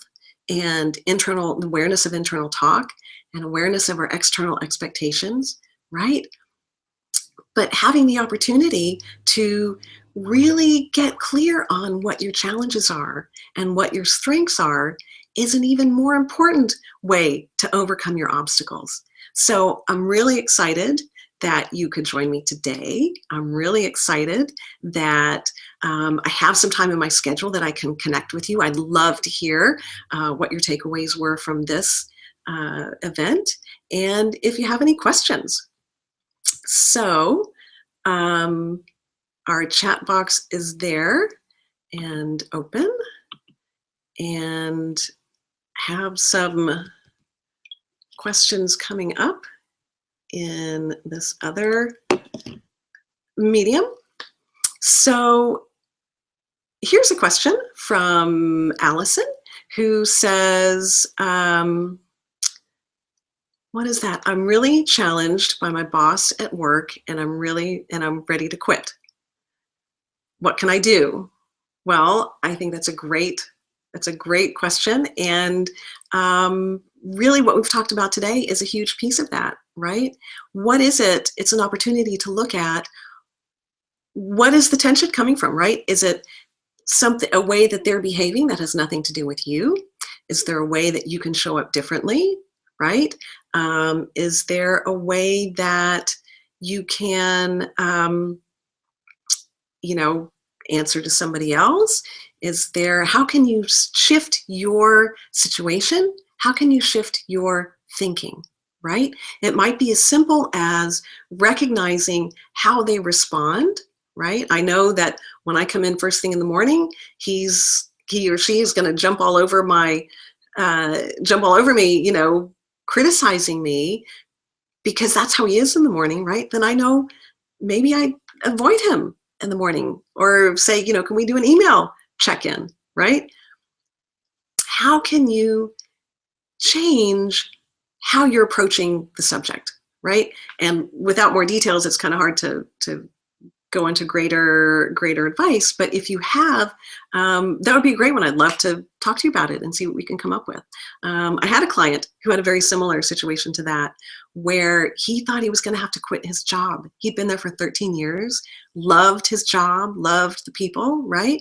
and internal awareness of internal talk, and awareness of our external expectations, right? But having the opportunity to really get clear on what your challenges are and what your strengths are is an even more important way to overcome your obstacles. So I'm really excited that you could join me today. I'm really excited that I have some time in my schedule that I can connect with you. I'd love to hear what your takeaways were from this event, and if you have any questions. So our chat box is there and open, and have some questions coming up in this other medium. So here's a question from Allison, who says, what is that? I'm really challenged by my boss at work, and I'm ready to quit. What can I do? Well, I think that's a great question. And really what we've talked about today is a huge piece of that, right? What is it? It's an opportunity to look at, what is the tension coming from, right? Is it something, a way that they're behaving that has nothing to do with you? Is there a way that you can show up differently, right? Is there a way that you can, you know, answer to somebody else? Is there, how can you shift your situation? How can you shift your thinking, right? It might be as simple as recognizing how they respond, right? I know that when I come in first thing in the morning, he or she is going to jump all over me, you know, criticizing me, because that's how he is in the morning, right? Then I know maybe I avoid him in the morning, or say, you know, can we do an email check-in, right? How can you change how you're approaching the subject, right? And without more details, it's kind of hard to go into greater advice. But if you have, that would be a great one. I'd love to talk to you about it and see what we can come up with. I had a client who had a very similar situation to that, where he thought he was going to have to quit his job. He'd been there for 13 years, loved his job, loved the people, right?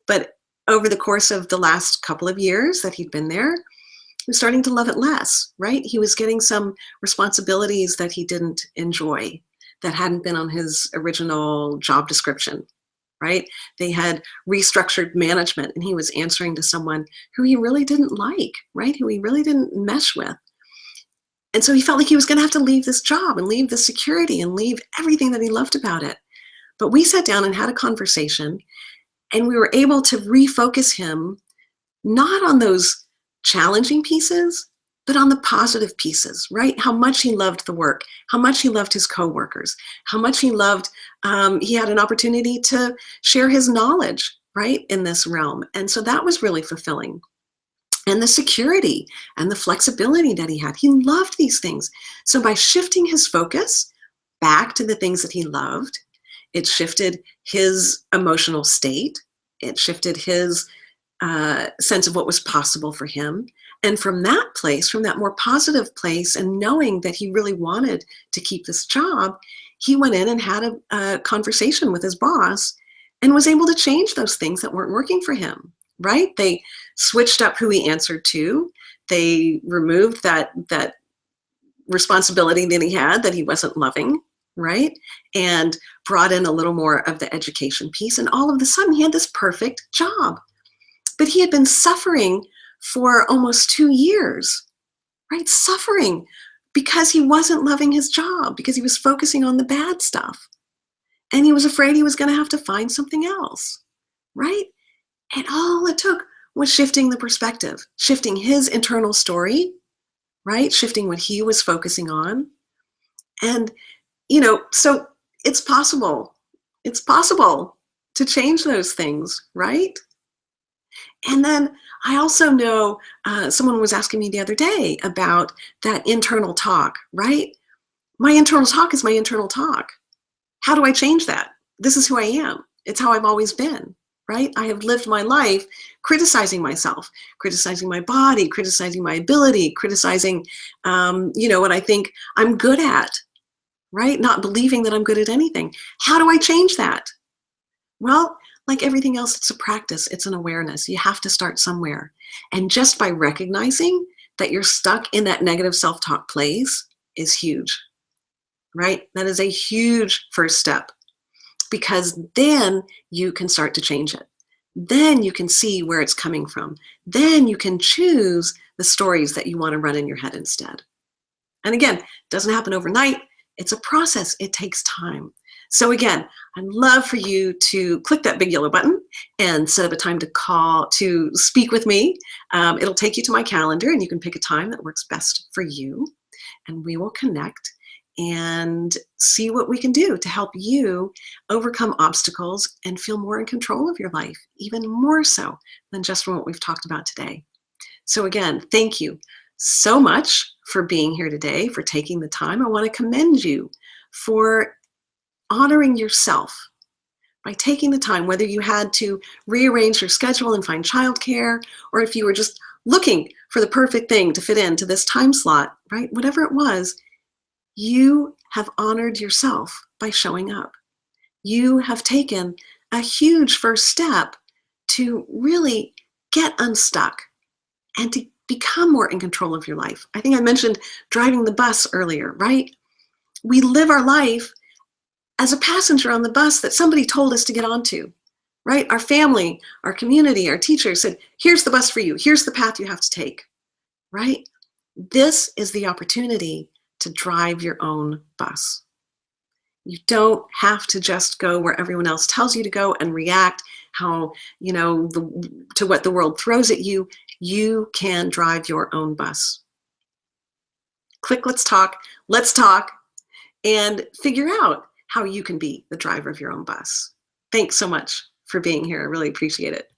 But over the course of the last couple of years that he'd been there, he was starting to love it less, right? He was getting some responsibilities that he didn't enjoy, that hadn't been on his original job description, right? They had restructured management, and he was answering to someone who he really didn't like, right? Who he really didn't mesh with. And so he felt like he was going to have to leave this job and leave the security and leave everything that he loved about it. But we sat down and had a conversation, and we were able to refocus him not on those challenging pieces, but on the positive pieces, right? How much he loved the work, how much he loved his coworkers, how much he loved, he had an opportunity to share his knowledge, right, in this realm. And so that was really fulfilling. And the security and the flexibility that he had, he loved these things. So by shifting his focus back to the things that he loved, it shifted his emotional state, it shifted his sense of what was possible for him. And from that place, from that more positive place, and knowing that he really wanted to keep this job, he went in and had a conversation with his boss and was able to change those things that weren't working for him, right? They switched up who he answered to. They removed that responsibility that he had that he wasn't loving, right? And brought in a little more of the education piece. And all of a sudden, he had this perfect job. But he had been suffering for almost 2 years, right? Suffering because he wasn't loving his job, because he was focusing on the bad stuff. And he was afraid he was going to have to find something else, right? And all it took was shifting the perspective, shifting his internal story, right? Shifting what he was focusing on. And, you know, so it's possible. It's possible to change those things, right? And then I also know someone was asking me the other day about that internal talk, right? My internal talk is my internal talk. How do I change that? This is who I am. It's how I've always been, right? I have lived my life criticizing myself, criticizing my body, criticizing my ability, criticizing, you know, what I think I'm good at, right? Not believing that I'm good at anything. How do I change that? Well, like everything else, it's a practice, it's an awareness. You have to start somewhere. And just by recognizing that you're stuck in that negative self-talk place is huge, right? That is a huge first step, because then you can start to change it. Then you can see where it's coming from. Then you can choose the stories that you want to run in your head instead. And again, it doesn't happen overnight. It's a process. It takes time. So again, I'd love for you to click that big yellow button and set up a time to speak with me. It'll take you to my calendar, and you can pick a time that works best for you. And we will connect and see what we can do to help you overcome obstacles and feel more in control of your life, even more so than just from what we've talked about today. So again, thank you so much for being here today, for taking the time. I want to commend you for honoring yourself by taking the time, whether you had to rearrange your schedule and find childcare, or if you were just looking for the perfect thing to fit into this time slot, right? Whatever it was, you have honored yourself by showing up. You have taken a huge first step to really get unstuck and to become more in control of your life. I think I mentioned driving the bus earlier, right? We live our life as a passenger on the bus that somebody told us to get onto, right? Our family, our community, our teachers said, here's the bus for you. Here's the path you have to take, right? This is the opportunity to drive your own bus. You don't have to just go where everyone else tells you to go and react to what the world throws at you. You can drive your own bus. Click, let's talk. Let's talk and figure out how you can be the driver of your own bus. Thanks so much for being here. I really appreciate it.